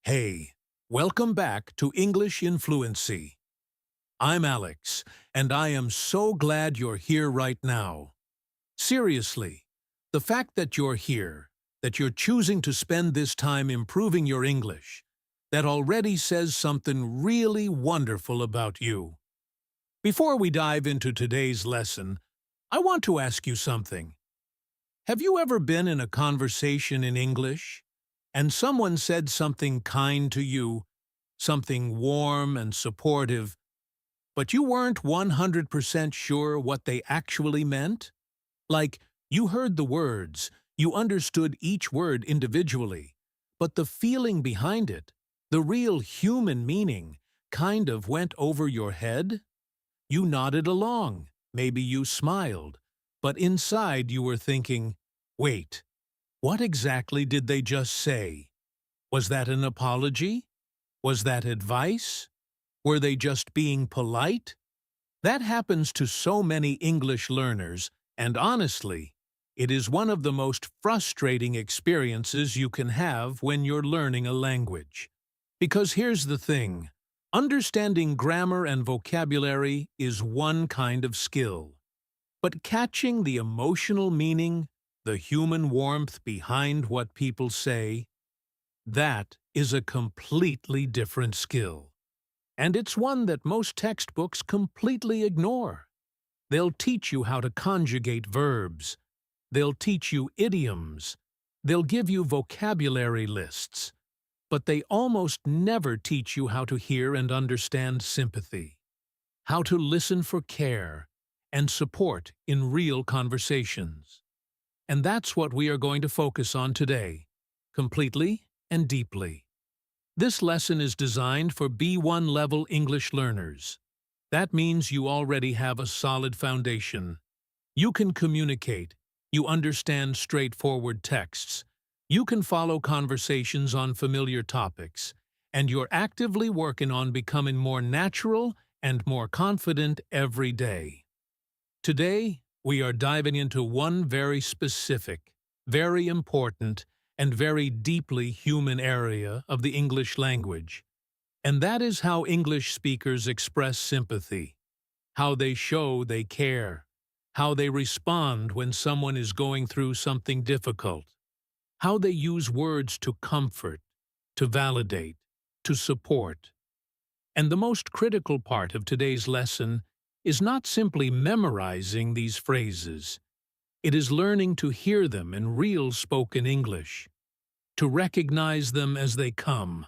Hey, welcome back to English in Fluency. I'm Alex, and I am so glad you're here right now. Seriously, the fact that you're here, that you're choosing to spend this time improving your English, that already says something really wonderful about you. Before we dive into today's lesson, I want to ask you something. Have you ever been in a conversation in English, and someone said something kind to you, something warm and supportive, but you weren't 100% sure what they actually meant? Like, you heard the words, you understood each word individually, but the feeling behind it, the real human meaning, kind of went over your head? You nodded along, maybe you smiled, but inside you were thinking, wait, what exactly did they just say? Was that an apology? Was that advice? Were they just being polite? That happens to so many English learners, and honestly, it is one of the most frustrating experiences you can have when you're learning a language. Because here's the thing, understanding grammar and vocabulary is one kind of skill. But catching the emotional meaning, the human warmth behind what people say, that is a completely different skill. And it's one that most textbooks completely ignore. They'll teach you how to conjugate verbs. They'll teach you idioms. They'll give you vocabulary lists. But they almost never teach you how to hear and understand sympathy, how to listen for care and support in real conversations. And that's what we are going to focus on today, completely and deeply. This lesson is designed for B1 level English learners. That means you already have a solid foundation. You can communicate, you understand straightforward texts, you can follow conversations on familiar topics, and you're actively working on becoming more natural and more confident every day. Today, we are diving into one very specific, very important, and very deeply human area of the English language. And that is how English speakers express sympathy, how they show they care, how they respond when someone is going through something difficult, how they use words to comfort, to validate, to support. And the most critical part of today's lesson is not simply memorizing these phrases. It is learning to hear them in real spoken English, to recognize them as they come,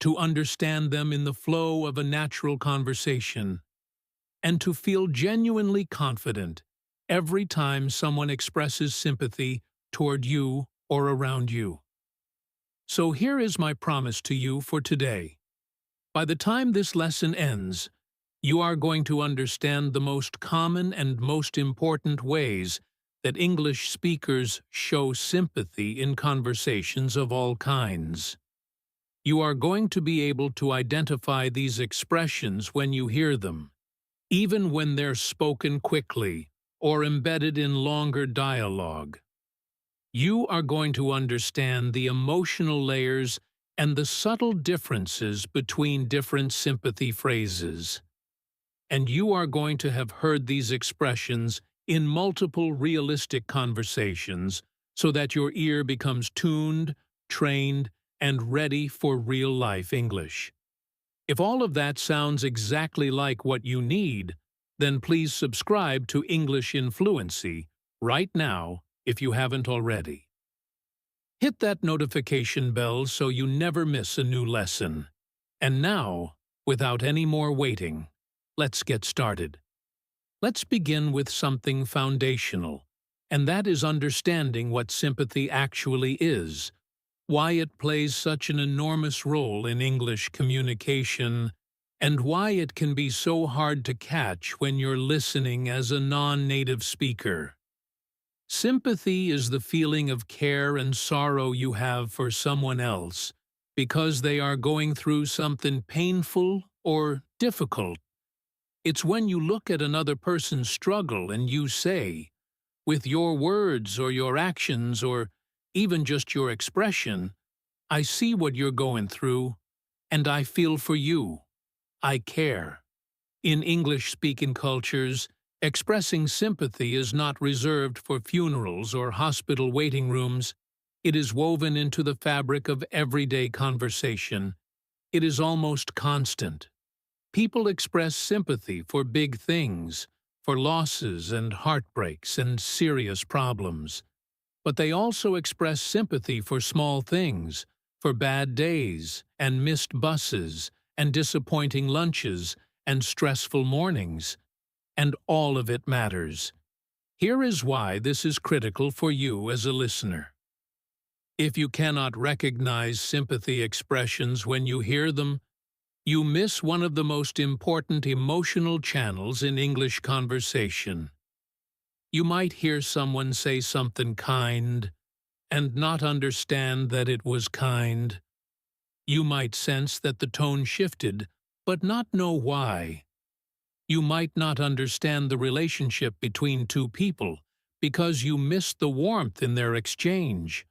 to understand them in the flow of a natural conversation, and to feel genuinely confident every time someone expresses sympathy toward you or around you. So here is my promise to you for today. By the time this lesson ends, you are going to understand the most common and most important ways that English speakers show sympathy in conversations of all kinds. You are going to be able to identify these expressions when you hear them, even when they're spoken quickly or embedded in longer dialogue. You are going to understand the emotional layers and the subtle differences between different sympathy phrases. And you are going to have heard these expressions in multiple realistic conversations so that your ear becomes tuned, trained, and ready for real-life English. If all of that sounds exactly like what you need, then please subscribe to English in Fluency right now if you haven't already. Hit that notification bell so you never miss a new lesson. And now, without any more waiting, let's get started. Let's begin with something foundational, and that is understanding what sympathy actually is, why it plays such an enormous role in English communication, and why it can be so hard to catch when you're listening as a non-native speaker. Sympathy is the feeling of care and sorrow you have for someone else because they are going through something painful or difficult. It's when you look at another person's struggle and you say, with your words or your actions or even just your expression, I see what you're going through, and I feel for you. I care. In English-speaking cultures, expressing sympathy is not reserved for funerals or hospital waiting rooms. It is woven into the fabric of everyday conversation. It is almost constant. People express sympathy for big things, for losses and heartbreaks and serious problems. But they also express sympathy for small things, for bad days and missed buses and disappointing lunches and stressful mornings. And all of it matters. Here is why this is critical for you as a listener. If you cannot recognize sympathy expressions when you hear them, you miss one of the most important emotional channels in English conversation. You might hear someone say something kind and not understand that it was kind. You might sense that the tone shifted, but not know why. You might not understand the relationship between two people because you missed the warmth in their exchange.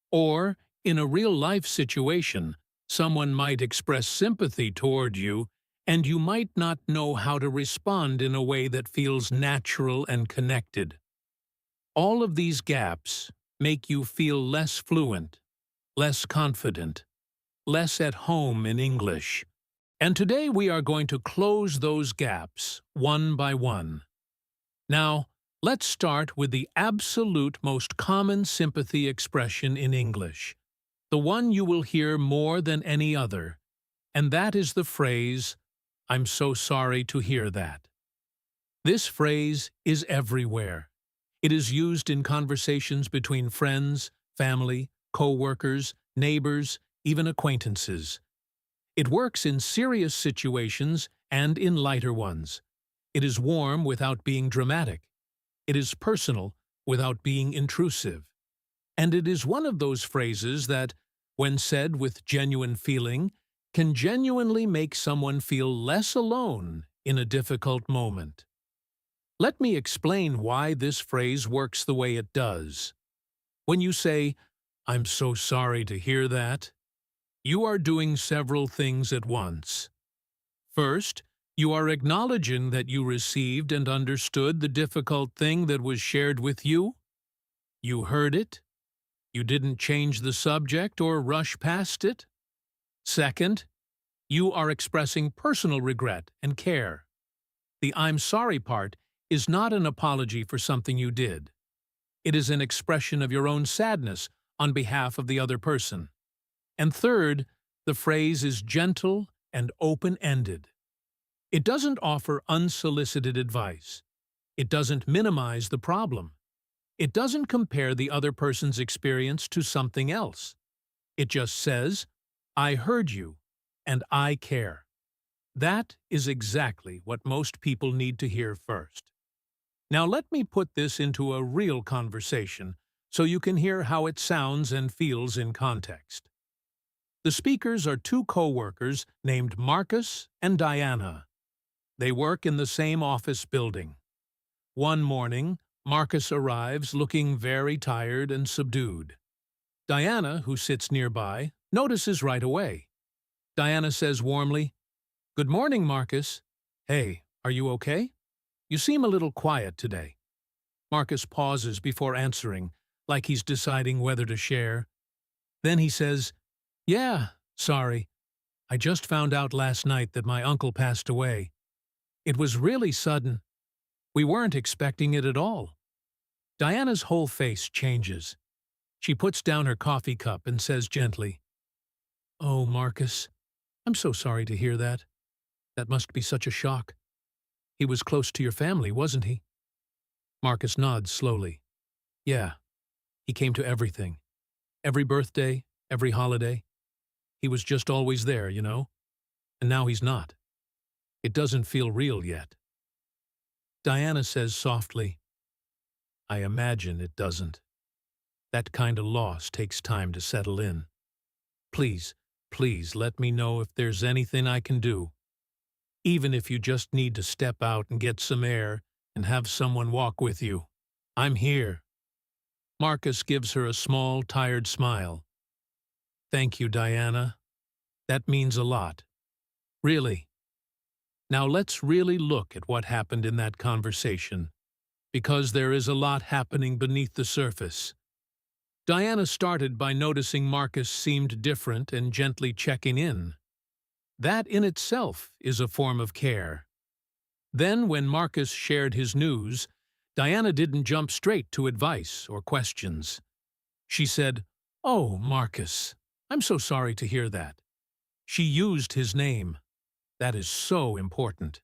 Or, in a real-life situation, someone might express sympathy toward you, and you might not know how to respond in a way that feels natural and connected. All of these gaps make you feel less fluent, less confident, less at home in English. And today we are going to close those gaps one by one. Now, let's start with the absolute most common sympathy expression in English, the one you will hear more than any other, and that is the phrase, "I'm so sorry to hear that." This phrase is everywhere. It is used in conversations between friends, family, co-workers, neighbors, even acquaintances. It works in serious situations and in lighter ones. It is warm without being dramatic. It is personal without being intrusive. And it is one of those phrases that, when said with genuine feeling, can genuinely make someone feel less alone in a difficult moment. Let me explain why this phrase works the way it does. When you say, "I'm so sorry to hear that," you are doing several things at once. First, you are acknowledging that you received and understood the difficult thing that was shared with you. You heard it. You didn't change the subject or rush past it. Second, you are expressing personal regret and care. The "I'm sorry" part is not an apology for something you did. It is an expression of your own sadness on behalf of the other person. And third, the phrase is gentle and open-ended. It doesn't offer unsolicited advice. It doesn't minimize the problem. It doesn't compare the other person's experience to something else. It just says, "I heard you, and I care." That is exactly what most people need to hear first. Now let me put this into a real conversation so you can hear how it sounds and feels in context. The speakers are two co-workers named Marcus and Diana. They work in the same office building. One morning, Marcus arrives looking very tired and subdued. Diana, who sits nearby, notices right away. Diana says warmly, "Good morning, Marcus. Hey, are you okay? You seem a little quiet today." Marcus pauses before answering, like he's deciding whether to share. Then he says, "Yeah, sorry. I just found out last night that my uncle passed away. It was really sudden. We weren't expecting it at all." Diana's whole face changes. She puts down her coffee cup and says gently, "Oh, Marcus, I'm so sorry to hear that. That must be such a shock. He was close to your family, wasn't he?" Marcus nods slowly. "Yeah, he came to everything. Every birthday, every holiday. He was just always there, you know? And now he's not. It doesn't feel real yet." Diana says softly, "I imagine it doesn't. That kind of loss takes time to settle in. Please, please let me know if there's anything I can do. Even if you just need to step out and get some air and have someone walk with you. I'm here." Marcus gives her a small, tired smile. Thank you, Diana. That means a lot. Really. Now let's really look at what happened in that conversation, because there is a lot happening beneath the surface. Diana started by noticing Marcus seemed different and gently checking in. That in itself is a form of care. Then, when Marcus shared his news, Diana didn't jump straight to advice or questions. She said, "Oh, Marcus, I'm so sorry to hear that." She used his name. That is so important.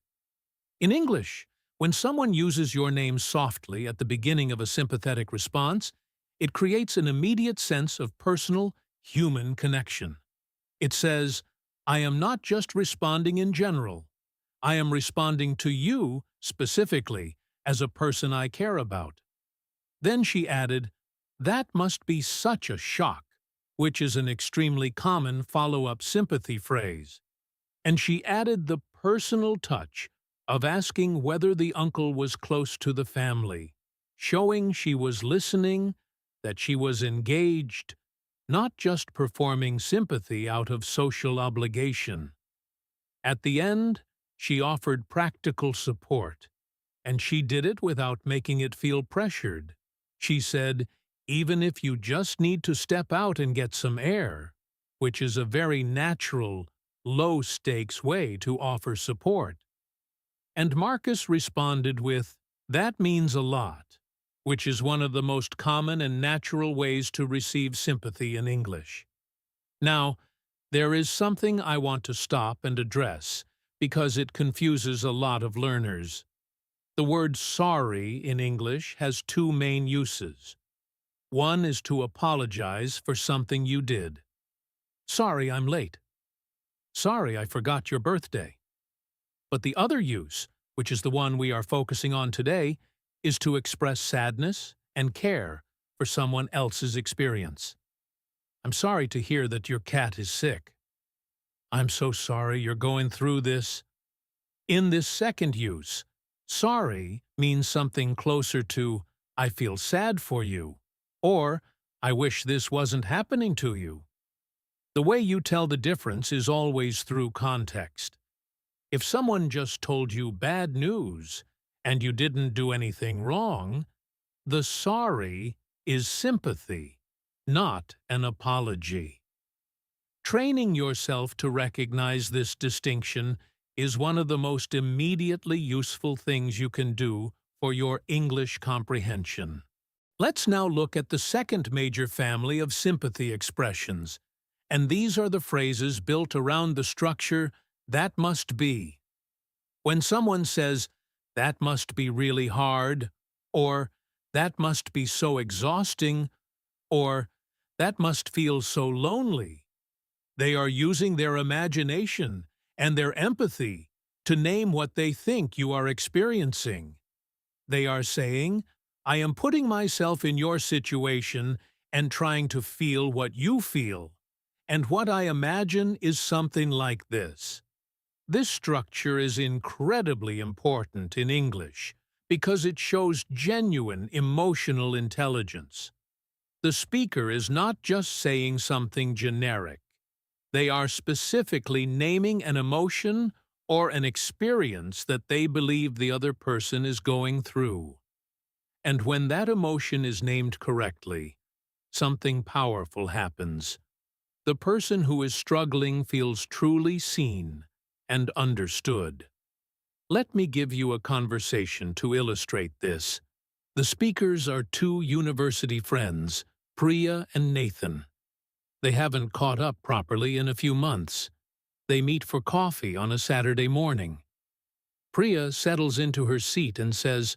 In English, when someone uses your name softly at the beginning of a sympathetic response, it creates an immediate sense of personal, human connection. It says, "I am not just responding in general. I am responding to you specifically as a person I care about." Then she added, "That must be such a shock," which is an extremely common follow-up sympathy phrase. And she added the personal touch of asking whether the uncle was close to the family, showing she was listening, that she was engaged, not just performing sympathy out of social obligation. At the end, she offered practical support, and she did it without making it feel pressured. She said, "Even if you just need to step out and get some air," which is a very natural, low-stakes way to offer support. And Marcus responded with, "That means a lot," which is one of the most common and natural ways to receive sympathy in English. Now, there is something I want to stop and address because it confuses a lot of learners. The word sorry in English has two main uses. One is to apologize for something you did. "Sorry, I'm late." "Sorry, I forgot your birthday." But the other use, which is the one we are focusing on today, is to express sadness and care for someone else's experience. "I'm sorry to hear that your cat is sick." "I'm so sorry you're going through this." In this second use, sorry means something closer to "I feel sad for you," or "I wish this wasn't happening to you." The way you tell the difference is always through context. If someone just told you bad news and you didn't do anything wrong, the sorry is sympathy, not an apology. Training yourself to recognize this distinction is one of the most immediately useful things you can do for your English comprehension. Let's now look at the second major family of sympathy expressions, and these are the phrases built around the structure "that must be." When someone says, "That must be really hard," or "That must be so exhausting," or "That must feel so lonely," they are using their imagination and their empathy to name what they think you are experiencing. They are saying, "I am putting myself in your situation and trying to feel what you feel. And what I imagine is something like this." This structure is incredibly important in English because it shows genuine emotional intelligence. The speaker is not just saying something generic. They are specifically naming an emotion or an experience that they believe the other person is going through. And when that emotion is named correctly, something powerful happens. The person who is struggling feels truly seen and understood. Let me give you a conversation to illustrate this. The speakers are two university friends, Priya and Nathan. They haven't caught up properly in a few months. They meet for coffee on a Saturday morning. Priya settles into her seat and says,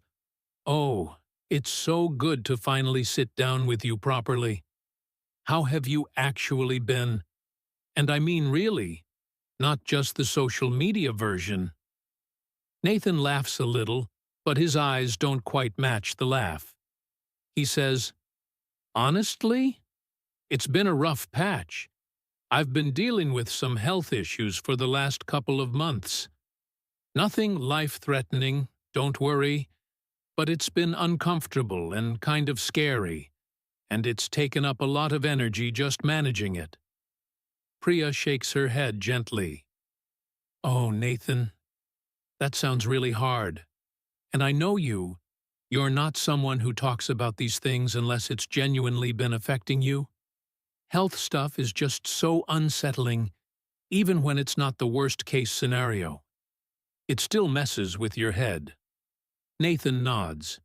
"Oh, it's so good to finally sit down with you properly. How have you actually been? And I mean really, not just the social media version." Nathan laughs a little, but his eyes don't quite match the laugh. He says, "Honestly, it's been a rough patch. I've been dealing with some health issues for the last couple of months. Nothing life-threatening, don't worry, but it's been uncomfortable and kind of scary, and it's taken up a lot of energy just managing it." Priya shakes her head gently. Oh, Nathan, that sounds really hard. And I know you. You're not someone who talks about these things unless it's genuinely been affecting you. Health stuff is just so unsettling, even when it's not the worst-case scenario. It still messes with your head. Nathan nods.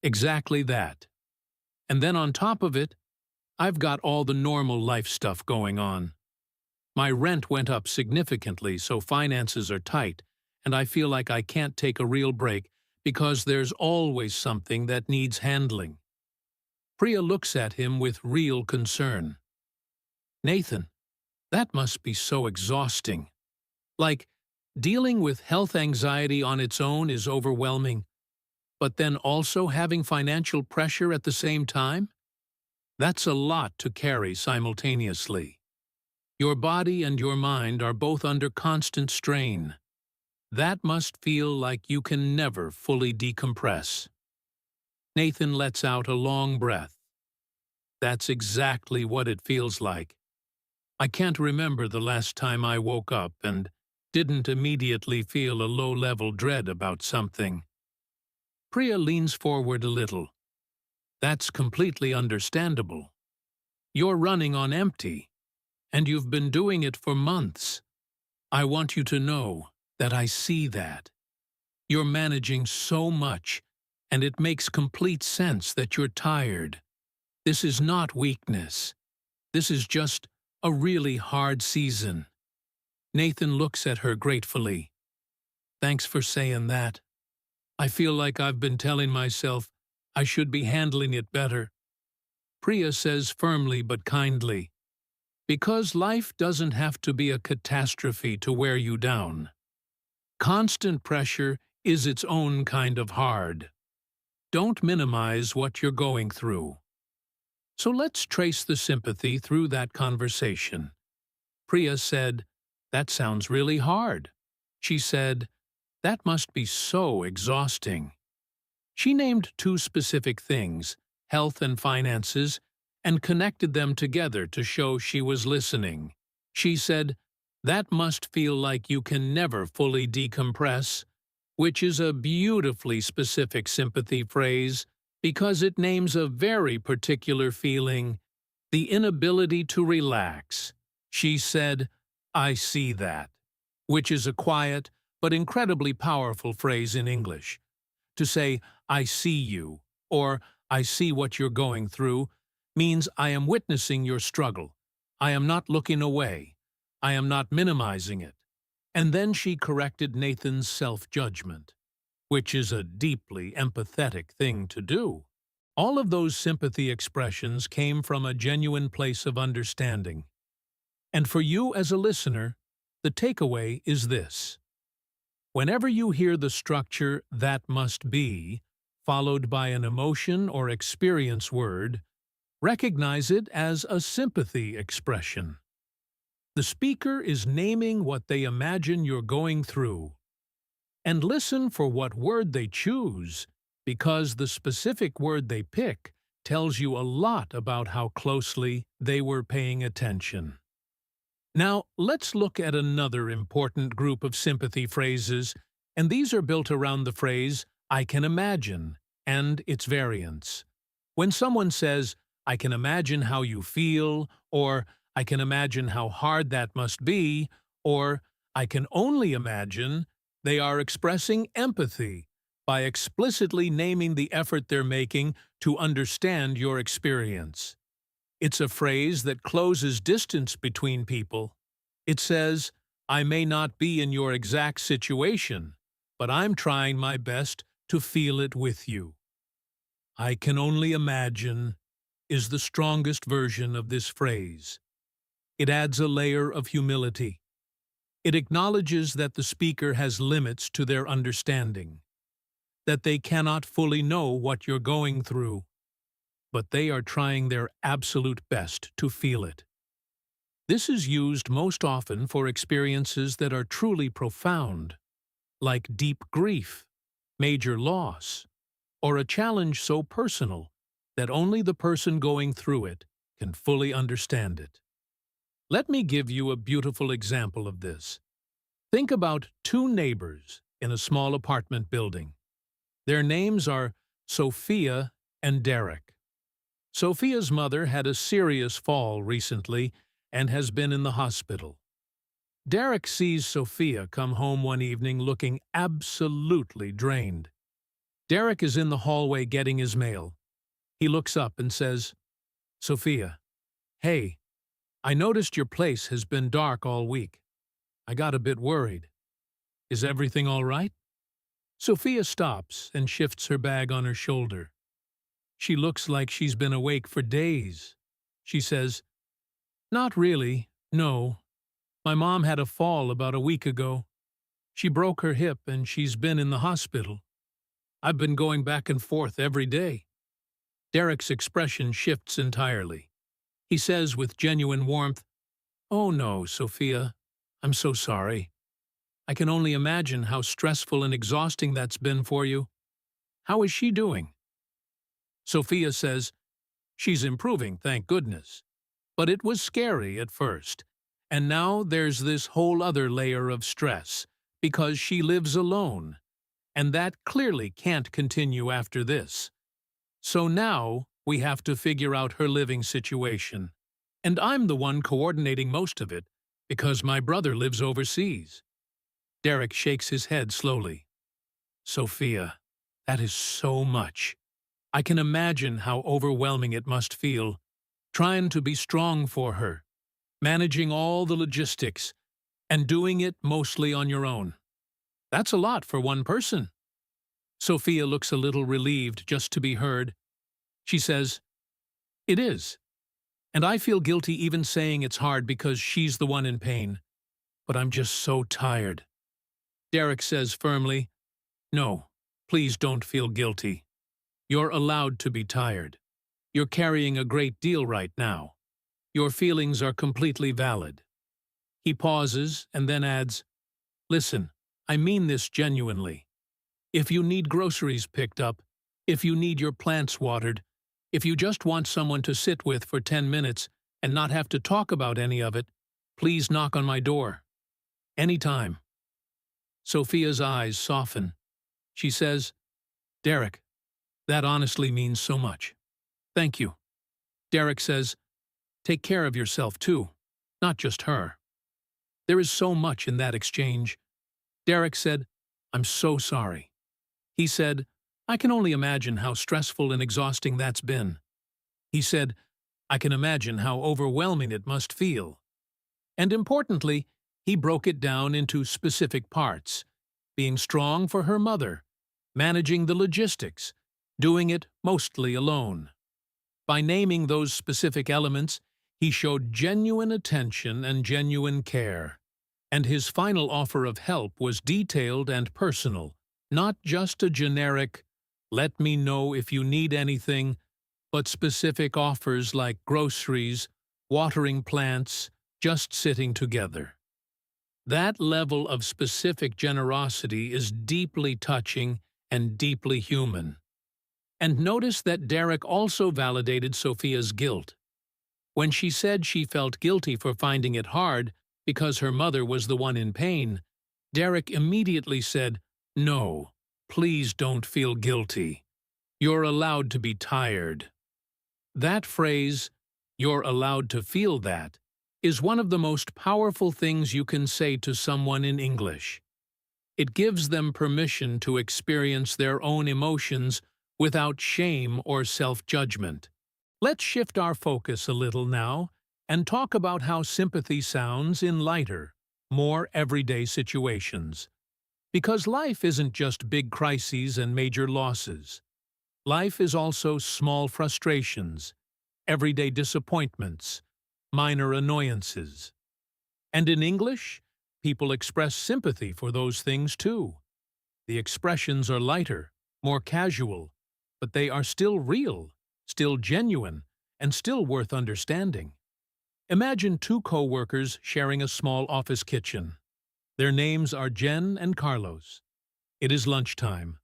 Exactly that. And then on top of it, I've got all the normal life stuff going on. My rent went up significantly, so finances are tight, and I feel like I can't take a real break because there's always something that needs handling. Priya looks at him with real concern. Nathan, that must be so exhausting. Like, dealing with health anxiety on its own is overwhelming, but then also having financial pressure at the same time? That's a lot to carry simultaneously. Your body and your mind are both under constant strain. That must feel like you can never fully decompress. Nathan lets out a long breath. That's exactly what it feels like. I can't remember the last time I woke up and didn't immediately feel a low-level dread about something. Priya leans forward a little. That's completely understandable. You're running on empty, and you've been doing it for months. I want you to know that I see that. You're managing so much, and it makes complete sense that you're tired. This is not weakness. This is just a really hard season. Nathan looks at her gratefully. Thanks for saying that. I feel like I've been telling myself I should be handling it better. Priya says firmly but kindly, because life doesn't have to be a catastrophe to wear you down. Constant pressure is its own kind of hard. Don't minimize what you're going through. So let's trace the sympathy through that conversation. Priya said, "That sounds really hard." She said, "That must be so exhausting." She named two specific things, health and finances, and connected them together to show she was listening. She said, "That must feel like you can never fully decompress," which is a beautifully specific sympathy phrase because it names a very particular feeling, the inability to relax. She said, "I see that," which is a quiet but incredibly powerful phrase in English. To say, "I see you," or "I see what you're going through," means I am witnessing your struggle. I am not looking away. I am not minimizing it. And then she corrected Nathan's self-judgment, which is a deeply empathetic thing to do. All of those sympathy expressions came from a genuine place of understanding. And for you as a listener, the takeaway is this. Whenever you hear the structure "that must be," followed by an emotion or experience word, recognize it as a sympathy expression. The speaker is naming what they imagine you're going through. And listen for what word they choose, because the specific word they pick tells you a lot about how closely they were paying attention. Now, let's look at another important group of sympathy phrases, and these are built around the phrase, "I can imagine," and its variants. When someone says, "I can imagine how you feel," or "I can imagine how hard that must be," or "I can only imagine," they are expressing empathy by explicitly naming the effort they're making to understand your experience. It's a phrase that closes distance between people. It says, "I may not be in your exact situation, but I'm trying my best to feel it with you." "I can only imagine" is the strongest version of this phrase. It adds a layer of humility. It acknowledges that the speaker has limits to their understanding, that they cannot fully know what you're going through, but they are trying their absolute best to feel it. This is used most often for experiences that are truly profound, like deep grief, major loss, or a challenge so personal that only the person going through it can fully understand it. Let me give you a beautiful example of this. Think about two neighbors in a small apartment building. Their names are Sophia and Derek. Sophia's mother had a serious fall recently and has been in the hospital. Derek sees Sophia come home one evening looking absolutely drained. Derek is in the hallway getting his mail. He looks up and says, "Sophia, hey, I noticed your place has been dark all week. I got a bit worried. Is everything all right?" Sophia stops and shifts her bag on her shoulder. She looks like she's been awake for days. She says, "Not really, no. My mom had a fall about a week ago. She broke her hip and she's been in the hospital. I've been going back and forth every day." Derek's expression shifts entirely. He says with genuine warmth, "Oh no, Sophia, I'm so sorry. I can only imagine how stressful and exhausting that's been for you. How is she doing?" Sophia says, "She's improving, thank goodness. But it was scary at first. And now there's this whole other layer of stress, because she lives alone. And that clearly can't continue after this. So now we have to figure out her living situation. And I'm the one coordinating most of it, because my brother lives overseas." Derek shakes his head slowly. "Sophia, that is so much. I can imagine how overwhelming it must feel, trying to be strong for her, managing all the logistics, and doing it mostly on your own. That's a lot for one person." Sophia looks a little relieved just to be heard. She says, "It is. And I feel guilty even saying it's hard because she's the one in pain. But I'm just so tired." Derek says firmly, "No, please don't feel guilty. You're allowed to be tired. You're carrying a great deal right now. Your feelings are completely valid." He pauses and then adds, "Listen, I mean this genuinely. If you need groceries picked up, if you need your plants watered, if you just want someone to sit with for 10 minutes and not have to talk about any of it, please knock on my door. Anytime." Sophia's eyes soften. She says, "Derek, that honestly means so much. Thank you." Derek says, "Take care of yourself too, not just her." There is so much in that exchange. Derek said, "I'm so sorry." He said, "I can only imagine how stressful and exhausting that's been." He said, "I can imagine how overwhelming it must feel." And importantly, he broke it down into specific parts: being strong for her mother, managing the logistics, doing it mostly alone. By naming those specific elements, he showed genuine attention and genuine care. And his final offer of help was detailed and personal, not just a generic, "let me know if you need anything," but specific offers like groceries, watering plants, just sitting together. That level of specific generosity is deeply touching and deeply human. And notice that Derek also validated Sophia's guilt. When she said she felt guilty for finding it hard because her mother was the one in pain, Derek immediately said, "No, please don't feel guilty. You're allowed to be tired." That phrase, "you're allowed to feel that," is one of the most powerful things you can say to someone in English. It gives them permission to experience their own emotions without shame or self-judgment. Let's shift our focus a little now and talk about how sympathy sounds in lighter, more everyday situations. Because life isn't just big crises and major losses. Life is also small frustrations, everyday disappointments, minor annoyances. And in English, people express sympathy for those things too. The expressions are lighter, more casual, but they are still real, still genuine, and still worth understanding. Imagine two co-workers sharing a small office kitchen. Their names are Jen and Carlos. It is lunchtime.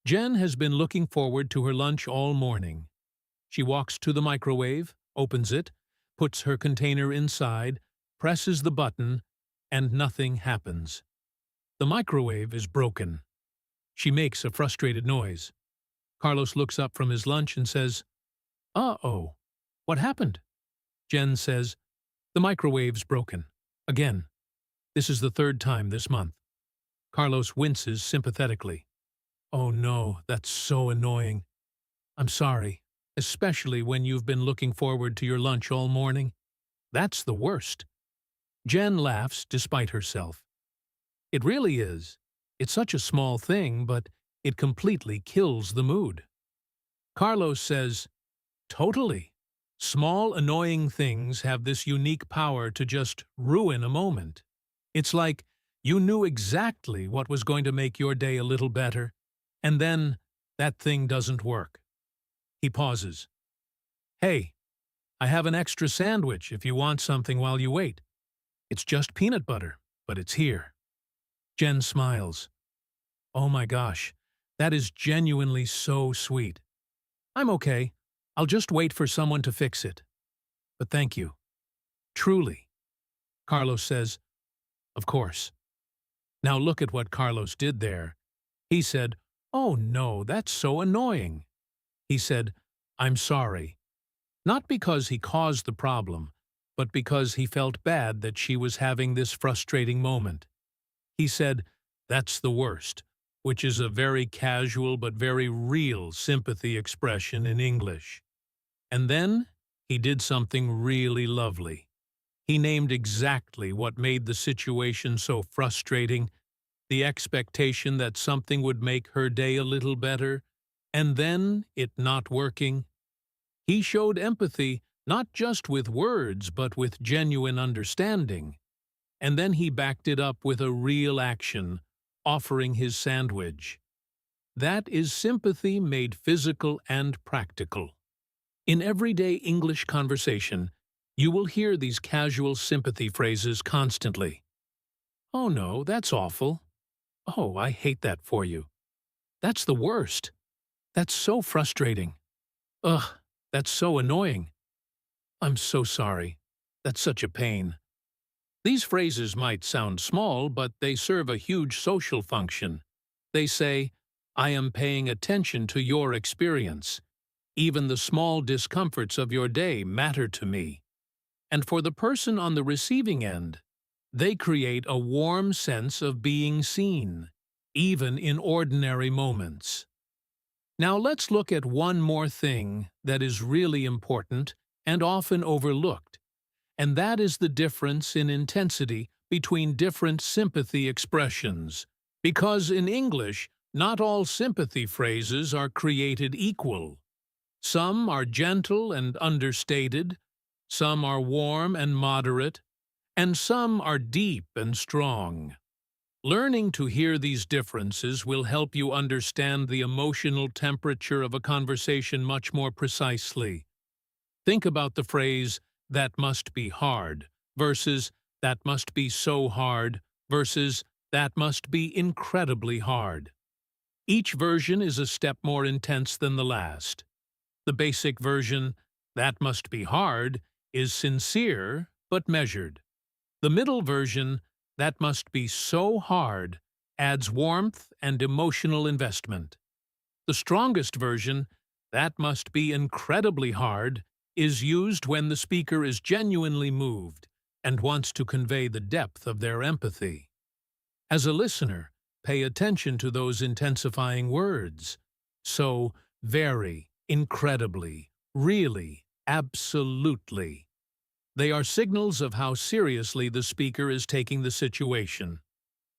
Jen has been looking forward to her lunch all morning. She walks to the microwave, opens it, puts her container inside, presses the button, and nothing happens. The microwave is broken. She makes a frustrated noise. Carlos looks up from his lunch and says, "Uh-oh, what happened?" Jen says, "The microwave's broken. Again. This is the third time this month." Carlos winces sympathetically. "Oh no, that's so annoying. I'm sorry, especially when you've been looking forward to your lunch all morning. That's the worst." Jen laughs despite herself. "It really is. It's such a small thing, but it completely kills the mood." Carlos says, "Totally. Small, annoying things have this unique power to just ruin a moment. It's like you knew exactly what was going to make your day a little better, and then that thing doesn't work." He pauses. "Hey, I have an extra sandwich if you want something while you wait. It's just peanut butter, but it's here." Jen smiles. "Oh my gosh, that is genuinely so sweet. I'm okay. I'll just wait for someone to fix it. But thank you. Truly." Carlos says, "Of course." Now look at what Carlos did there. He said, "Oh no, that's so annoying." He said, "I'm sorry." Not because he caused the problem, but because he felt bad that she was having this frustrating moment. He said, "That's the worst," which is a very casual but very real sympathy expression in English. And then he did something really lovely. He named exactly what made the situation so frustrating, the expectation that something would make her day a little better, and then it not working. He showed empathy not just with words but with genuine understanding. And then he backed it up with a real action, offering his sandwich. That is sympathy made physical and practical. In everyday English conversation, you will hear these casual sympathy phrases constantly. "Oh no, that's awful." "Oh, I hate that for you." "That's the worst." "That's so frustrating." "Ugh, that's so annoying." "I'm so sorry. That's such a pain." These phrases might sound small, but they serve a huge social function. They say, "I am paying attention to your experience. Even the small discomforts of your day matter to me." And for the person on the receiving end, they create a warm sense of being seen, even in ordinary moments. Now let's look at one more thing that is really important and often overlooked, and that is the difference in intensity between different sympathy expressions. Because in English, not all sympathy phrases are created equal. Some are gentle and understated, some are warm and moderate, and some are deep and strong. Learning to hear these differences will help you understand the emotional temperature of a conversation much more precisely. Think about the phrase, "that must be hard," versus "that must be so hard," versus "that must be incredibly hard." Each version is a step more intense than the last. The basic version, "that must be hard," is sincere but measured. The middle version, "that must be so hard," adds warmth and emotional investment. The strongest version, "that must be incredibly hard," is used when the speaker is genuinely moved and wants to convey the depth of their empathy. As a listener, pay attention to those intensifying words. So, very, incredibly, really, absolutely. They are signals of how seriously the speaker is taking the situation.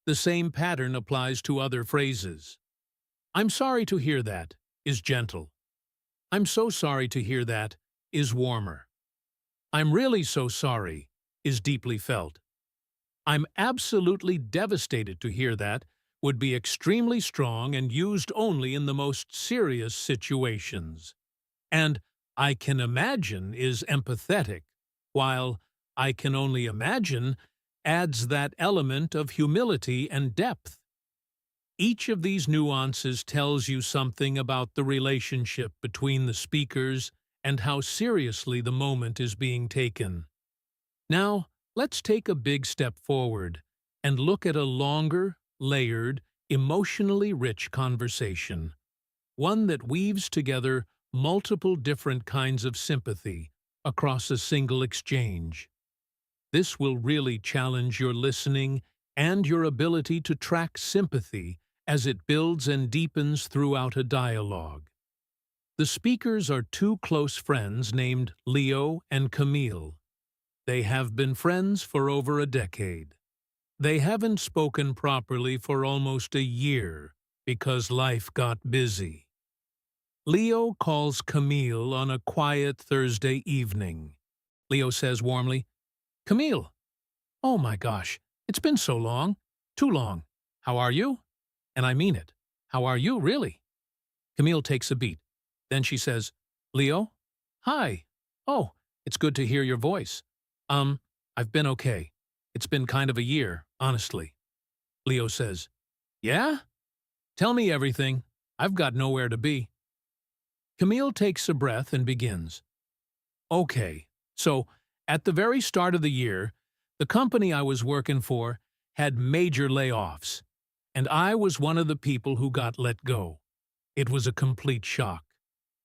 The same pattern applies to other phrases. "I'm sorry to hear that" is gentle. "I'm so sorry to hear that" is warmer. "I'm really so sorry" is deeply felt. "I'm absolutely devastated to hear that" would be extremely strong and used only in the most serious situations. And "I can imagine" is empathetic, while "I can only imagine" adds that element of humility and depth. Each of these nuances tells you something about the relationship between the speakers and how seriously the moment is being taken. Now, Let's take a big step forward and look at a longer, layered, emotionally rich conversation, one that weaves together multiple different kinds of sympathy across a single exchange. This will really challenge your listening and your ability to track sympathy as it builds and deepens throughout a dialogue. The speakers are two close friends named Leo and Camille. They have been friends for over a decade. They haven't spoken properly for almost a year because life got busy. Leo calls Camille on a quiet Thursday evening. Leo says warmly, "Camille, oh my gosh, it's been so long. Too long. How are you?" And I mean it. How are you, really? Camille takes a beat. Then she says, "Leo? Hi. Oh, it's good to hear your voice. I've been okay. It's been kind of a year, honestly." Leo says, "Yeah? Tell me everything. I've got nowhere to be." Camille takes a breath and begins. "Okay, so at the very start of the year, the company I was working for had major layoffs, and I was one of the people who got let go. It was a complete shock.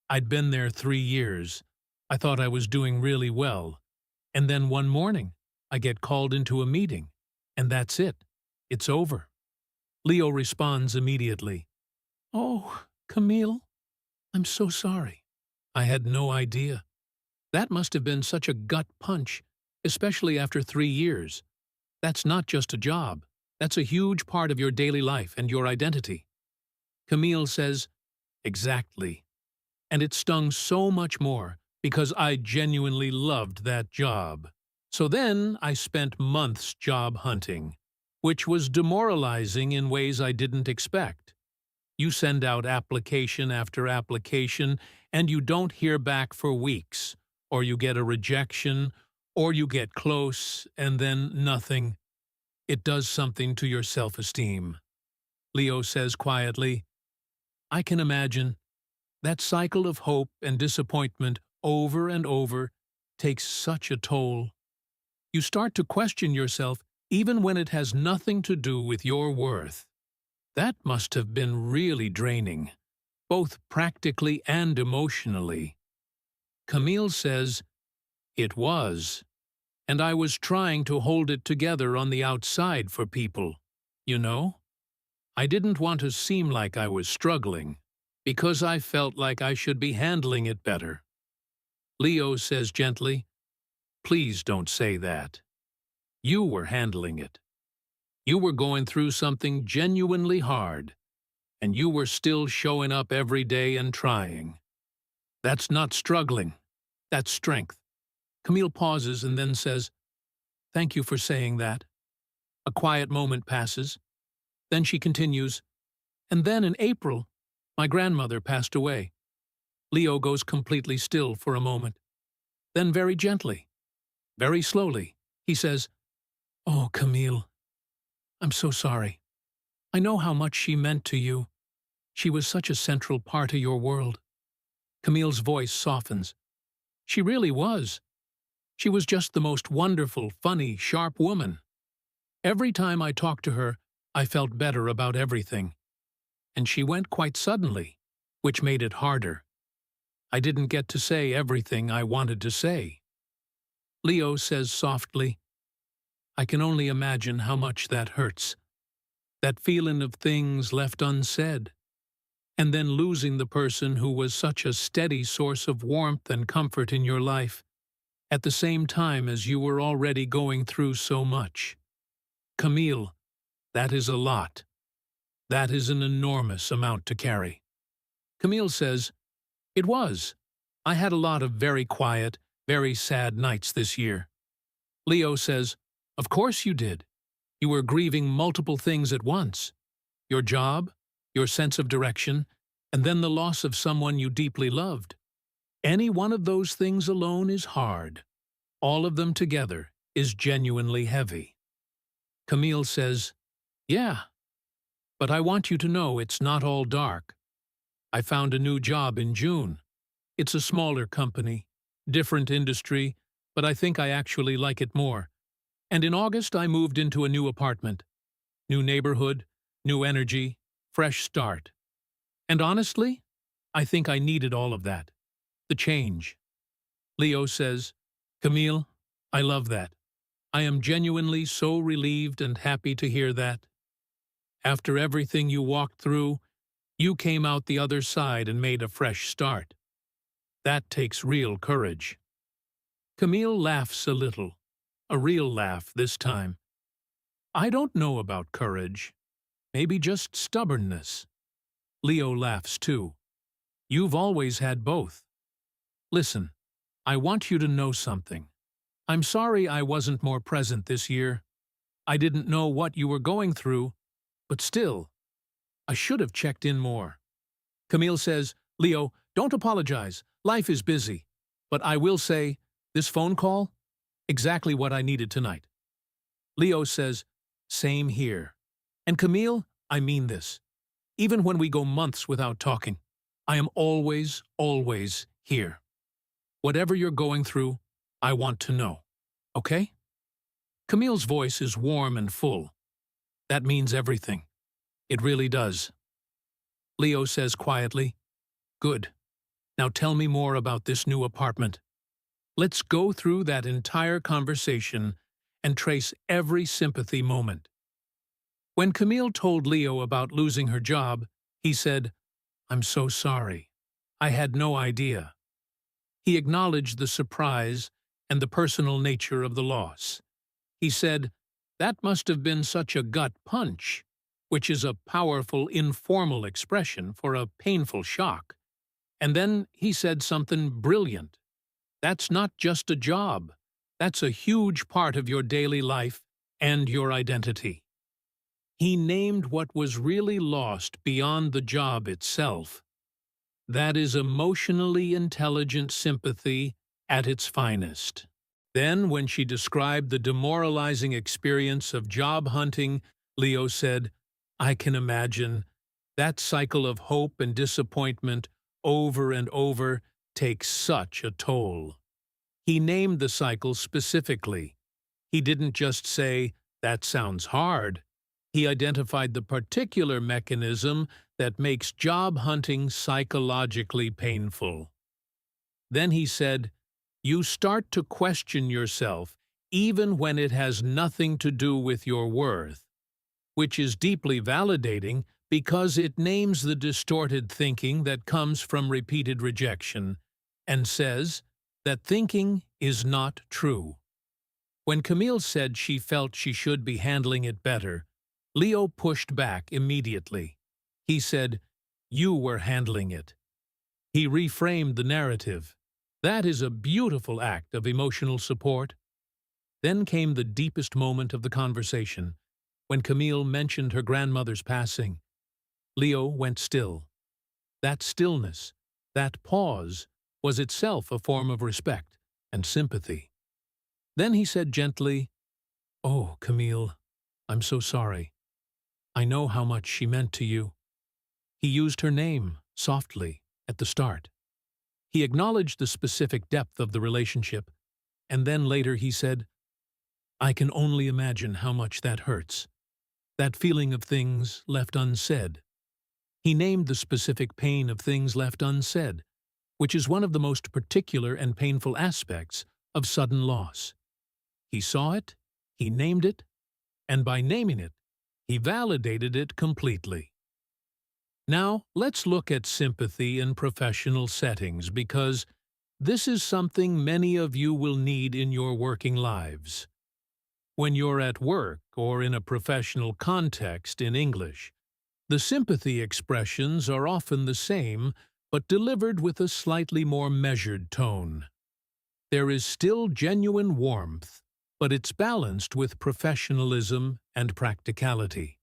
I'd been there 3 years. I thought I was doing really well. And then one morning, I get called into a meeting, and that's it. It's over." Leo responds immediately. "Oh, Camille, I'm so sorry. I had no idea. That must have been such a gut punch, especially after 3 years. That's not just a job. That's a huge part of your daily life and your identity." Camille says, "Exactly. And it stung so much more because I genuinely loved that job. So then I spent months job hunting, which was demoralizing in ways I didn't expect. You send out application after application, and you don't hear back for weeks, or you get a rejection, or you get close, and then nothing. It does something to your self-esteem." Leo says quietly, "I can imagine. That cycle of hope and disappointment over and over takes such a toll. You start to question yourself even when it has nothing to do with your worth. That must have been really draining, both practically and emotionally." Camille says, "It was. And I was trying to hold it together on the outside for people, you know? I didn't want to seem like I was struggling, because I felt like I should be handling it better." Leo says gently, "Please don't say that. You were handling it. You were going through something genuinely hard, and you were still showing up every day and trying. That's not struggling. That's strength." Camille pauses and then says, "Thank you for saying that." A quiet moment passes. Then she continues, "And then in April, my grandmother passed away." Leo goes completely still for a moment. Then very gently, very slowly, he says, "Oh, Camille, I'm so sorry. I know how much she meant to you. She was such a central part of your world." Camille's voice softens. "She really was. She was just the most wonderful, funny, sharp woman. Every time I talked to her, I felt better about everything. And she went quite suddenly, which made it harder. I didn't get to say everything I wanted to say." Leo says softly, "I can only imagine how much that hurts. That feeling of things left unsaid. And then losing the person who was such a steady source of warmth and comfort in your life, at the same time as you were already going through so much. Camille, that is a lot. That is an enormous amount to carry." Camille says, "It was. I had a lot of very quiet, very sad nights this year." Leo says, "Of course you did. You were grieving multiple things at once. Your job, your sense of direction, and then the loss of someone you deeply loved. Any one of those things alone is hard. All of them together is genuinely heavy." Camille says, "Yeah, but I want you to know it's not all dark. I found a new job in June. It's a smaller company, different industry, but I think I actually like it more. And in August, I moved into a new apartment. New neighborhood, new energy, fresh start. And honestly, I think I needed all of that. The change. Leo says, Camille, I love that. I am genuinely so relieved and happy to hear that. After everything you walked through, you came out the other side and made a fresh start. That takes real courage. Camille laughs a little, a real laugh this time. I don't know about courage. Maybe just stubbornness. Leo laughs too. You've always had both. Listen, I want you to know something. I'm sorry I wasn't more present this year. I didn't know what you were going through, but still, I should have checked in more. Camille says, Leo, don't apologize. Life is busy. But I will say, this phone call? Exactly what I needed tonight. Leo says, same here. And Camille, I mean this. Even when we go months without talking, I am always, always here. Whatever you're going through, I want to know. Okay? Camille's voice is warm and full. That means everything. It really does. Leo says quietly, Good. Now tell me more about this new apartment. Let's go through that entire conversation and trace every sympathy moment. When Camille told Leo about losing her job, he said, I'm so sorry. I had no idea. He acknowledged the surprise and the personal nature of the loss. He said, that must have been such a gut punch, which is a powerful, informal expression for a painful shock. And then he said something brilliant. That's not just a job. That's a huge part of your daily life and your identity. He named what was really lost beyond the job itself. That is emotionally intelligent sympathy at its finest. Then, when she described the demoralizing experience of job hunting, Leo said, I can imagine. That cycle of hope and disappointment over and over takes such a toll. He named the cycle specifically. He didn't just say, that sounds hard. He identified the particular mechanism that makes job hunting psychologically painful. Then he said, you start to question yourself even when it has nothing to do with your worth, which is deeply validating because it names the distorted thinking that comes from repeated rejection and says that thinking is not true. When Camille said she felt she should be handling it better, Leo pushed back immediately. He said, you were handling it. He reframed the narrative. That is a beautiful act of emotional support. Then came the deepest moment of the conversation, when Camille mentioned her grandmother's passing. Leo went still. That stillness, that pause, was itself a form of respect and sympathy. Then he said gently, oh, Camille, I'm so sorry. I know how much she meant to you. He used her name, softly, at the start. He acknowledged the specific depth of the relationship, and then later he said, I can only imagine how much that hurts. That feeling of things left unsaid. He named the specific pain of things left unsaid, which is one of the most particular and painful aspects of sudden loss. He saw it, he named it, and by naming it, he validated it completely. Now, let's look at sympathy in professional settings because this is something many of you will need in your working lives. When you're at work or in a professional context in English, the sympathy expressions are often the same, but delivered with a slightly more measured tone. There is still genuine warmth, but it's balanced with professionalism and practicality.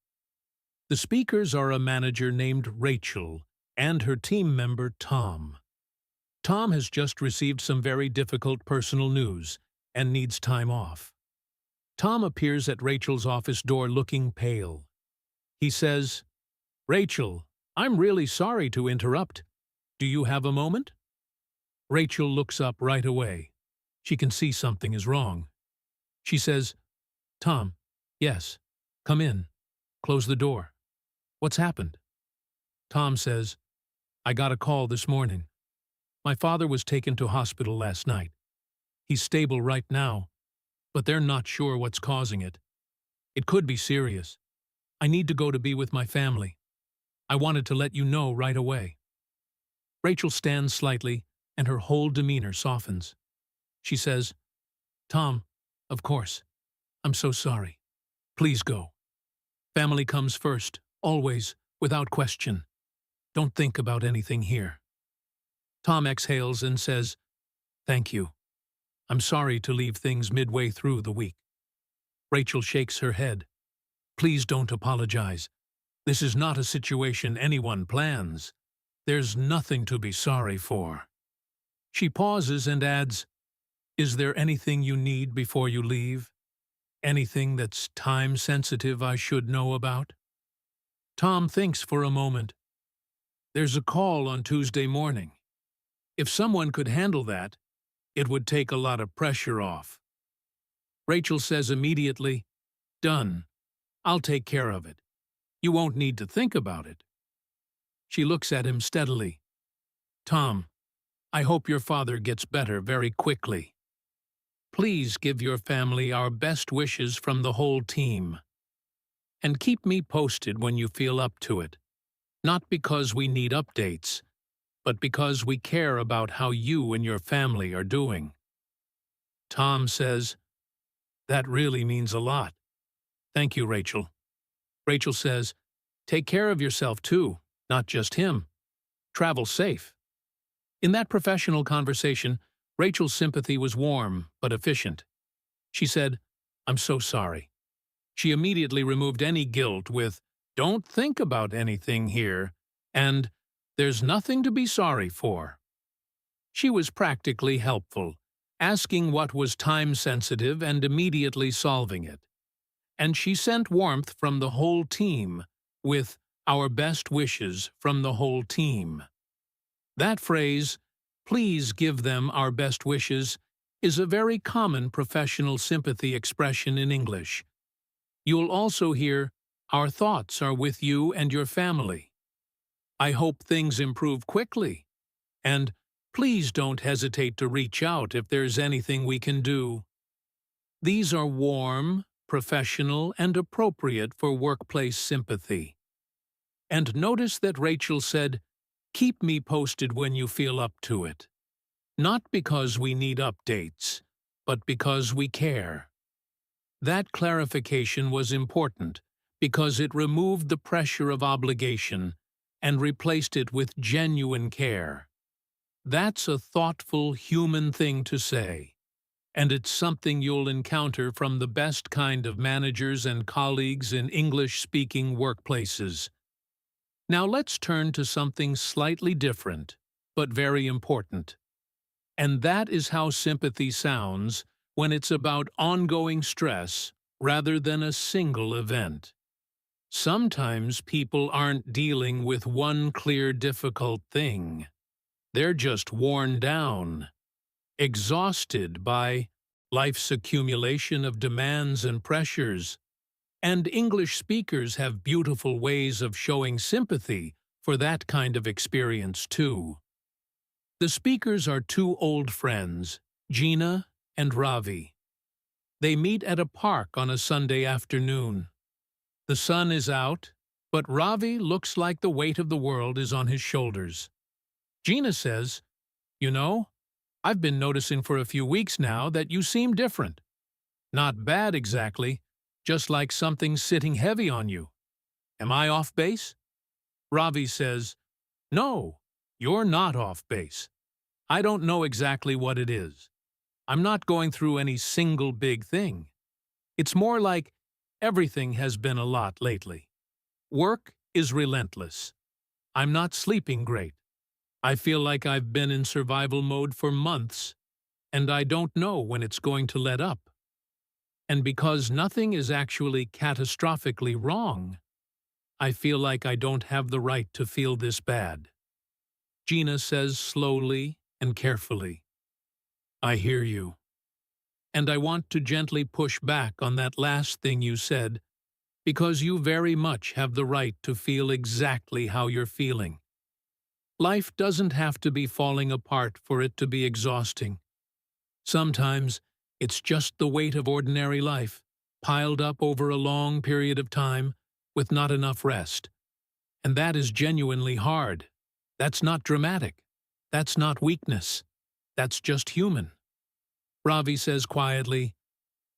The speakers are a manager named Rachel and her team member Tom. Tom has just received some very difficult personal news and needs time off. Tom appears at Rachel's office door looking pale. He says, Rachel, I'm really sorry to interrupt. Do you have a moment? Rachel looks up right away. She can see something is wrong. She says, Tom, yes. Come in. Close the door. What's happened? Tom says, I got a call this morning. My father was taken to hospital last night. He's stable right now, but they're not sure what's causing it. It could be serious. I need to go to be with my family. I wanted to let you know right away. Rachel stands slightly, and her whole demeanor softens. She says, Tom, of course. I'm so sorry. Please go. Family comes first, always, without question. Don't think about anything here. Tom exhales and says, Thank you. I'm sorry to leave things midway through the week. Rachel shakes her head. Please don't apologize. This is not a situation anyone plans. There's nothing to be sorry for. She pauses and adds, Is there anything you need before you leave? Anything that's time-sensitive I should know about? Tom thinks for a moment. There's a call on Tuesday morning. If someone could handle that, it would take a lot of pressure off. Rachel says immediately, Done. I'll take care of it. You won't need to think about it. She looks at him steadily. Tom, I hope your father gets better very quickly. Please give your family our best wishes from the whole team. And keep me posted when you feel up to it. Not because we need updates, but because we care about how you and your family are doing. Tom says, That really means a lot. Thank you, Rachel. Rachel says, Take care of yourself too, not just him. Travel safe. In that professional conversation, Rachel's sympathy was warm but efficient. She said, I'm so sorry. She immediately removed any guilt with, Don't think about anything here, and There's nothing to be sorry for. She was practically helpful, asking what was time-sensitive and immediately solving it. And she sent warmth from the whole team with our best wishes from the whole team. That phrase, please give them our best wishes, is a very common professional sympathy expression in English. You'll also hear, our thoughts are with you and your family. I hope things improve quickly. And please don't hesitate to reach out if there's anything we can do. These are warm, professional, and appropriate for workplace sympathy. And notice that Rachel said, keep me posted when you feel up to it. Not because we need updates, but because we care. That clarification was important because it removed the pressure of obligation and replaced it with genuine care. That's a thoughtful, human thing to say, and it's something you'll encounter from the best kind of managers and colleagues in English-speaking workplaces. Now let's turn to something slightly different, but very important. And that is how sympathy sounds when it's about ongoing stress rather than a single event. Sometimes people aren't dealing with one clear difficult thing. They're just worn down, exhausted by life's accumulation of demands and pressures. And English speakers have beautiful ways of showing sympathy for that kind of experience too. The speakers are two old friends, Gina and Ravi. They meet at a park on a Sunday afternoon. The sun is out, but Ravi looks like the weight of the world is on his shoulders. Gina says, You know, I've been noticing for a few weeks now that you seem different. Not bad exactly, just like something's sitting heavy on you. Am I off base? Ravi says, No, you're not off base. I don't know exactly what it is. I'm not going through any single big thing. It's more like everything has been a lot lately. Work is relentless. I'm not sleeping great. I feel like I've been in survival mode for months, and I don't know when it's going to let up. And because nothing is actually catastrophically wrong, I feel like I don't have the right to feel this bad. Gina says slowly and carefully, I hear you. And I want to gently push back on that last thing you said, because you very much have the right to feel exactly how you're feeling. Life doesn't have to be falling apart for it to be exhausting. Sometimes it's just the weight of ordinary life, piled up over a long period of time with not enough rest. And that is genuinely hard. That's not dramatic. That's not weakness. That's just human. Ravi says quietly,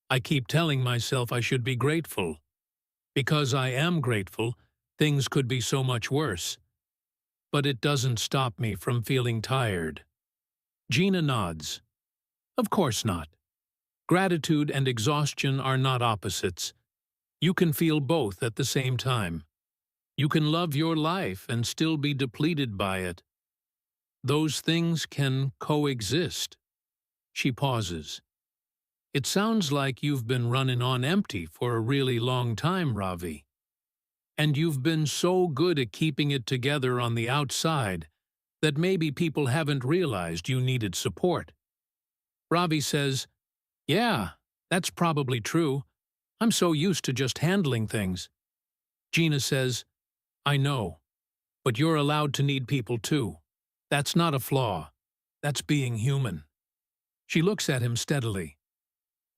I keep telling myself I should be grateful. Because I am grateful, things could be so much worse. But it doesn't stop me from feeling tired. Gina nods. Of course not. Gratitude and exhaustion are not opposites. You can feel both at the same time. You can love your life and still be depleted by it. Those things can coexist. She pauses. It sounds like you've been running on empty for a really long time, Ravi. And you've been so good at keeping it together on the outside that maybe people haven't realized you needed support. Ravi says, yeah, that's probably true. I'm so used to just handling things. Gina says, I know, but you're allowed to need people too. That's not a flaw. That's being human. She looks at him steadily.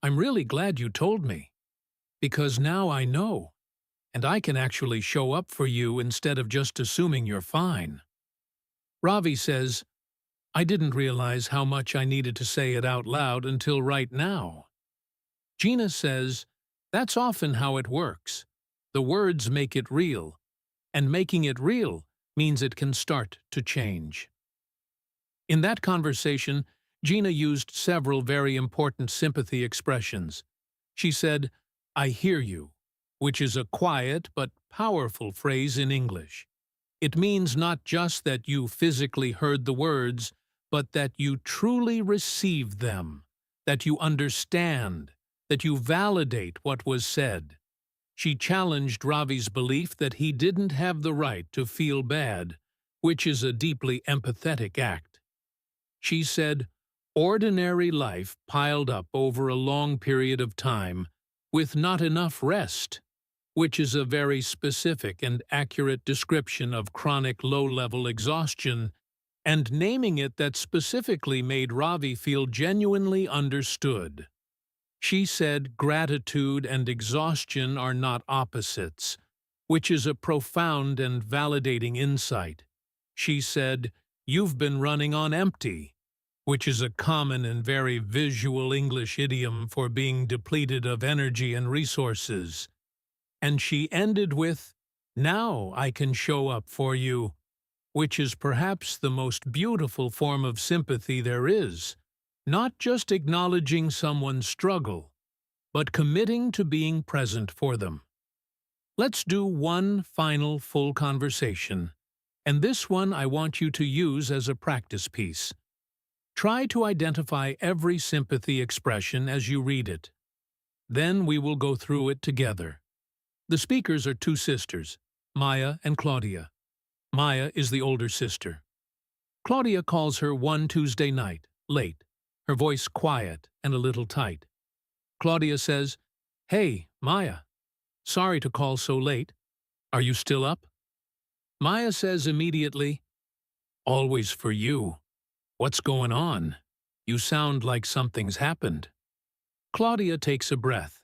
I'm really glad you told me, because now I know, and I can actually show up for you instead of just assuming you're fine. Ravi says, I didn't realize how much I needed to say it out loud until right now. Gina says, that's often how it works. The words make it real, and making it real means it can start to change. In that conversation, Gina used several very important sympathy expressions. She said, I hear you, which is a quiet but powerful phrase in English. It means not just that you physically heard the words, but that you truly received them, that you understand, that you validate what was said. She challenged Ravi's belief that he didn't have the right to feel bad, which is a deeply empathetic act. She said, ordinary life piled up over a long period of time with not enough rest, which is a very specific and accurate description of chronic low-level exhaustion, and naming it that specifically made Ravi feel genuinely understood. She said gratitude and exhaustion are not opposites, which is a profound and validating insight. She said, you've been running on empty, which is a common and very visual English idiom for being depleted of energy and resources. And she ended with, now I can show up for you, which is perhaps the most beautiful form of sympathy there is, not just acknowledging someone's struggle, but committing to being present for them. Let's do one final full conversation, and this one I want you to use as a practice piece. Try to identify every sympathy expression as you read it. Then we will go through it together. The speakers are two sisters, Maya and Claudia. Maya is the older sister. Claudia calls her one Tuesday night, late, her voice quiet and a little tight. Claudia says, Hey, Maya. Sorry to call so late. Are you still up? Maya says immediately, Always for you. What's going on? You sound like something's happened. Claudia takes a breath.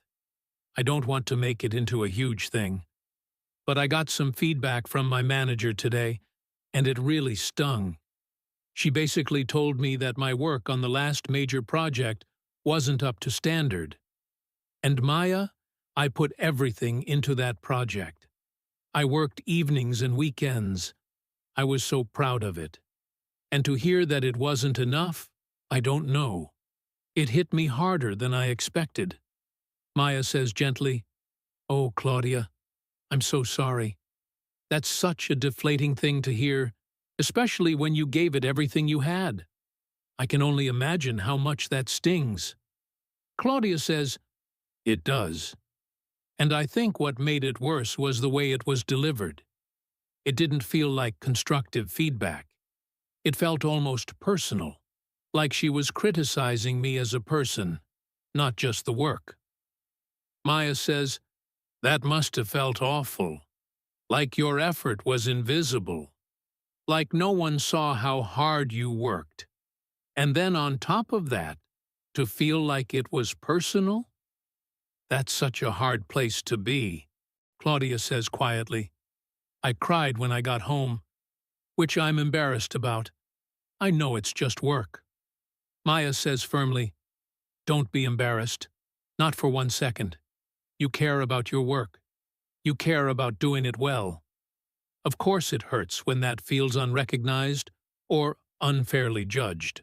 I don't want to make it into a huge thing, but I got some feedback from my manager today, and it really stung. She basically told me that my work on the last major project wasn't up to standard. And Maya, I put everything into that project. I worked evenings and weekends. I was so proud of it. And to hear that it wasn't enough, I don't know. It hit me harder than I expected. Maya says gently, Oh, Claudia, I'm so sorry. That's such a deflating thing to hear, especially when you gave it everything you had. I can only imagine how much that stings. Claudia says, It does. And I think what made it worse was the way it was delivered. It didn't feel like constructive feedback. It felt almost personal, like she was criticizing me as a person, not just the work. Maya says, that must have felt awful, like your effort was invisible, like no one saw how hard you worked. And then on top of that, to feel like it was personal? That's such a hard place to be, Claudia says quietly. I cried when I got home, which I'm embarrassed about. I know it's just work. Maya says firmly, don't be embarrassed. Not for 1 second. You care about your work. You care about doing it well. Of course it hurts when that feels unrecognized or unfairly judged.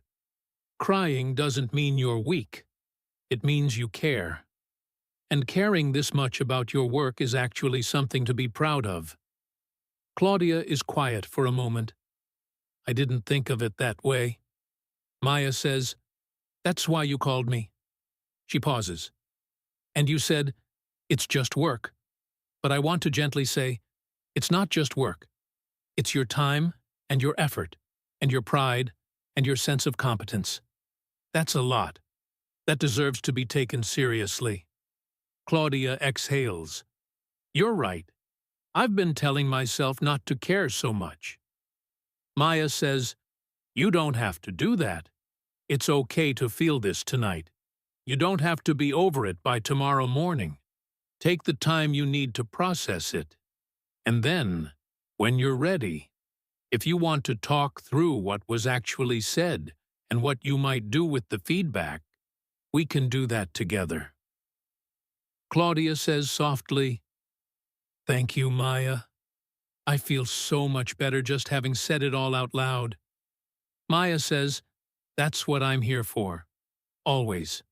Crying doesn't mean you're weak. It means you care. And caring this much about your work is actually something to be proud of. Claudia is quiet for a moment. I didn't think of it that way. Maya says, that's why you called me. She pauses. And you said, it's just work. But I want to gently say, it's not just work. It's your time and your effort and your pride and your sense of competence. That's a lot. That deserves to be taken seriously. Claudia exhales. You're right. I've been telling myself not to care so much. Maya says, you don't have to do that. It's okay to feel this tonight. You don't have to be over it by tomorrow morning. Take the time you need to process it. And then, when you're ready, if you want to talk through what was actually said and what you might do with the feedback, we can do that together. Claudia says softly, thank you, Maya. I feel so much better just having said it all out loud. Maya says, that's what I'm here for. Always.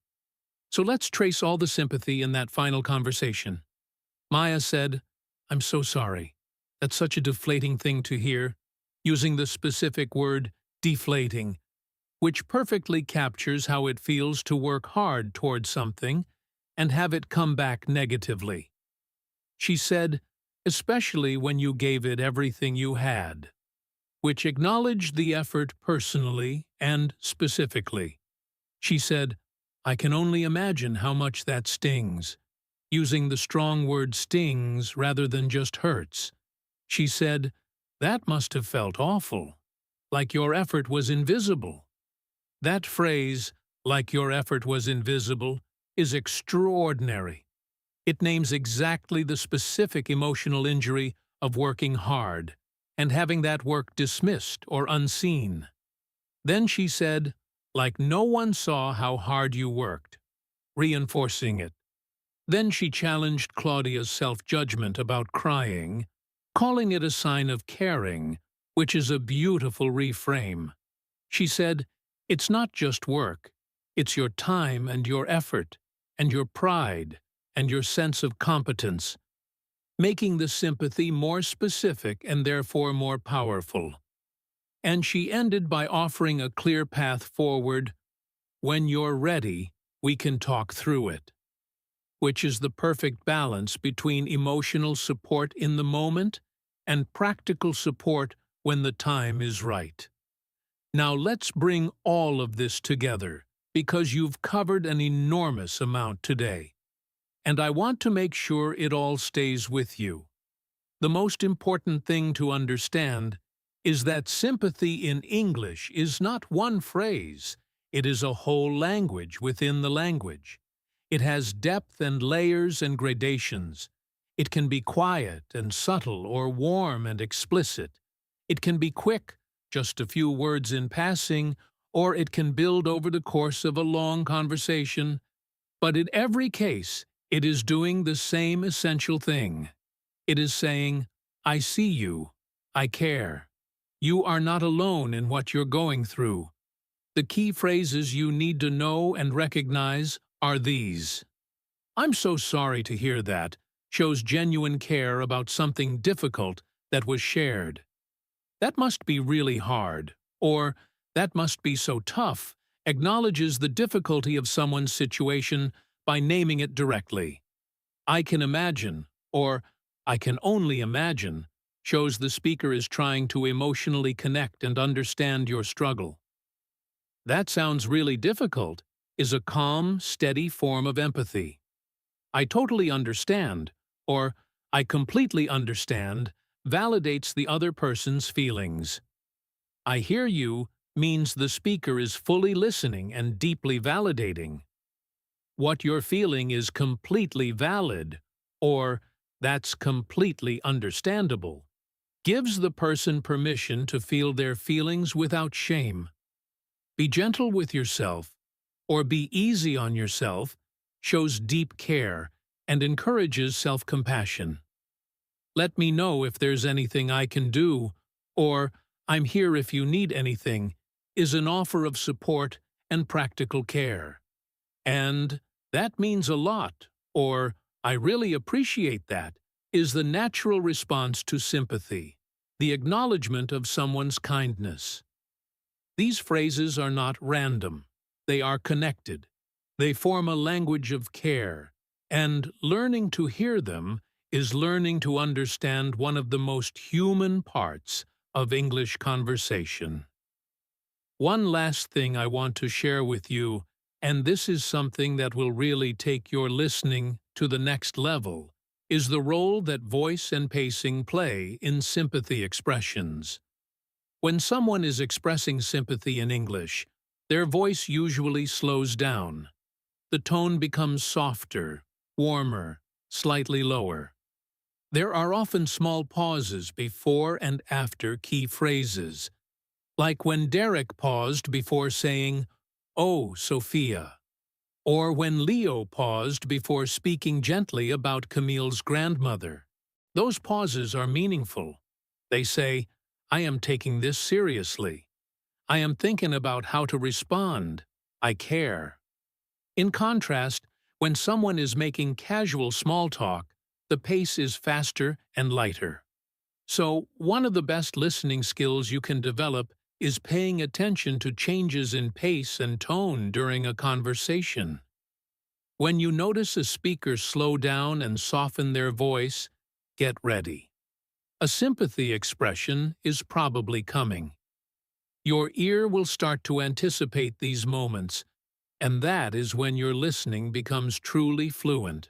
So let's trace all the sympathy in that final conversation. Maya said, I'm so sorry. That's such a deflating thing to hear, using the specific word deflating, which perfectly captures how it feels to work hard towards something and have it come back negatively. She said, especially when you gave it everything you had, which acknowledged the effort personally and specifically. She said, I can only imagine how much that stings, using the strong word stings rather than just hurts. She said, that must have felt awful, like your effort was invisible. That phrase, like your effort was invisible, is extraordinary. It names exactly the specific emotional injury of working hard and having that work dismissed or unseen. Then she said, like no one saw how hard you worked, reinforcing it. Then she challenged Claudia's self-judgment about crying, calling it a sign of caring, which is a beautiful reframe. She said, it's not just work, it's your time and your effort, and your pride, and your sense of competence, making the sympathy more specific and therefore more powerful. And she ended by offering a clear path forward. When you're ready, we can talk through it, which is the perfect balance between emotional support in the moment and practical support when the time is right. Now let's bring all of this together, because you've covered an enormous amount today. And I want to make sure it all stays with you. The most important thing to understand is that sympathy in English is not one phrase, it is a whole language within the language. It has depth and layers and gradations. It can be quiet and subtle or warm and explicit. It can be quick, just a few words in passing, or it can build over the course of a long conversation. But in every case, it is doing the same essential thing. It is saying, I see you, I care. You are not alone in what you're going through. The key phrases you need to know and recognize are these. I'm so sorry to hear that shows genuine care about something difficult that was shared. That must be really hard, or that must be so tough, acknowledges the difficulty of someone's situation by naming it directly. I can imagine, or I can only imagine, shows the speaker is trying to emotionally connect and understand your struggle. That sounds really difficult. is a calm, steady form of empathy. I totally understand, or I completely understand, validates the other person's feelings. I hear you means the speaker is fully listening and deeply validating. What you're feeling is completely valid, or that's completely understandable. Gives the person permission to feel their feelings without shame. Be gentle with yourself, or be easy on yourself, shows deep care and encourages self-compassion. Let me know if there's anything I can do, or I'm here if you need anything, is an offer of support and practical care. And that means a lot, or I really appreciate that, is the natural response to sympathy, the acknowledgement of someone's kindness. These phrases are not random. They are connected. They form a language of care, and learning to hear them is learning to understand one of the most human parts of English conversation. One last thing I want to share with you, and this is something that will really take your listening to the next level, is the role that voice and pacing play in sympathy expressions. When someone is expressing sympathy in English, their voice usually slows down. The tone becomes softer, warmer, slightly lower. There are often small pauses before and after key phrases, like when Derek paused before saying, "Oh, Sophia," or when Leo paused before speaking gently about Camille's grandmother. Those pauses are meaningful. They say, "I am taking this seriously. I am thinking about how to respond. I care." In contrast, when someone is making casual small talk, the pace is faster and lighter. So, one of the best listening skills you can develop is paying attention to changes in pace and tone during a conversation. When you notice a speaker slow down and soften their voice, get ready. A sympathy expression is probably coming. Your ear will start to anticipate these moments, and that is when your listening becomes truly fluent.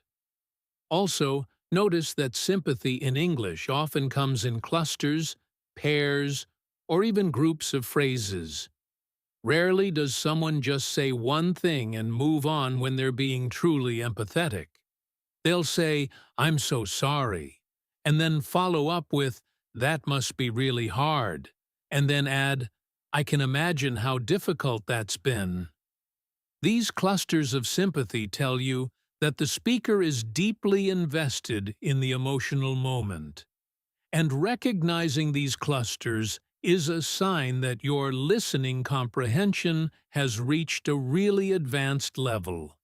Also, notice that sympathy in English often comes in clusters, pairs, or even groups of phrases. Rarely does someone just say one thing and move on when they're being truly empathetic. They'll say, "I'm so sorry," and then follow up with, "That must be really hard," and then add, "I can imagine how difficult that's been." These clusters of sympathy tell you that the speaker is deeply invested in the emotional moment. And recognizing these clusters is a sign that your listening comprehension has reached a really advanced level.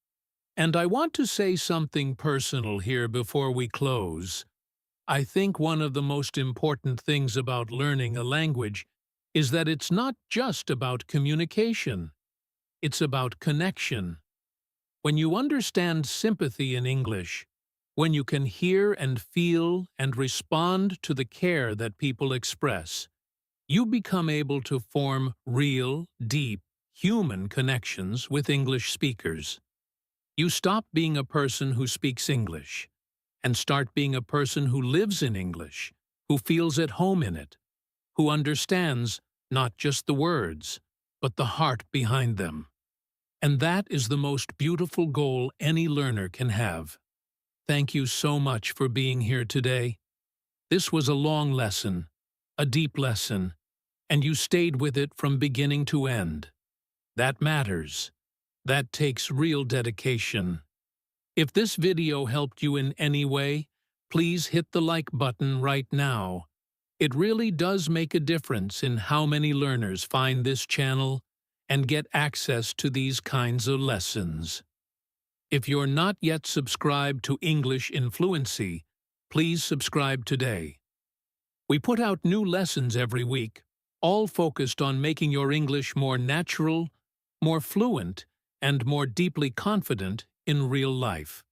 And I want to say something personal here before we close. I think one of the most important things about learning a language is that it's not just about communication. It's about connection. When you understand sympathy in English, when you can hear and feel and respond to the care that people express, you become able to form real, deep, human connections with English speakers. You stop being a person who speaks English and start being a person who lives in English, who feels at home in it, who understands not just the words, but the heart behind them. And that is the most beautiful goal any learner can have. Thank you so much for being here today. This was a long lesson, a deep lesson, and you stayed with it from beginning to end. That matters. That takes real dedication. If this video helped you in any way, please hit the like button right now. It really does make a difference in how many learners find this channel and get access to these kinds of lessons. If you're not yet subscribed to English in Fluency, please subscribe today. We put out new lessons every week, all focused on making your English more natural, more fluent, and more deeply confident in real life.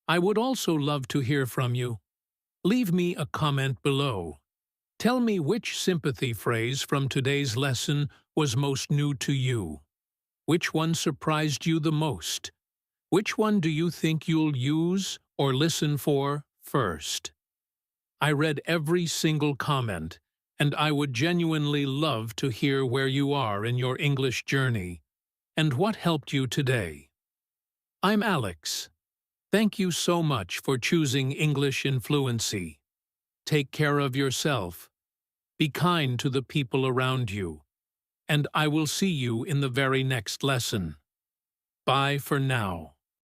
I would also love to hear from you. Leave me a comment below. Tell me which sympathy phrase from today's lesson was most new to you. Which one surprised you the most? Which one do you think you'll use or listen for first? I read every single comment, and I would genuinely love to hear where you are in your English journey and what helped you today. I'm Alex. Thank you so much for choosing English in Fluency. Take care of yourself. Be kind to the people around you. And I will see you in the very next lesson. Bye for now.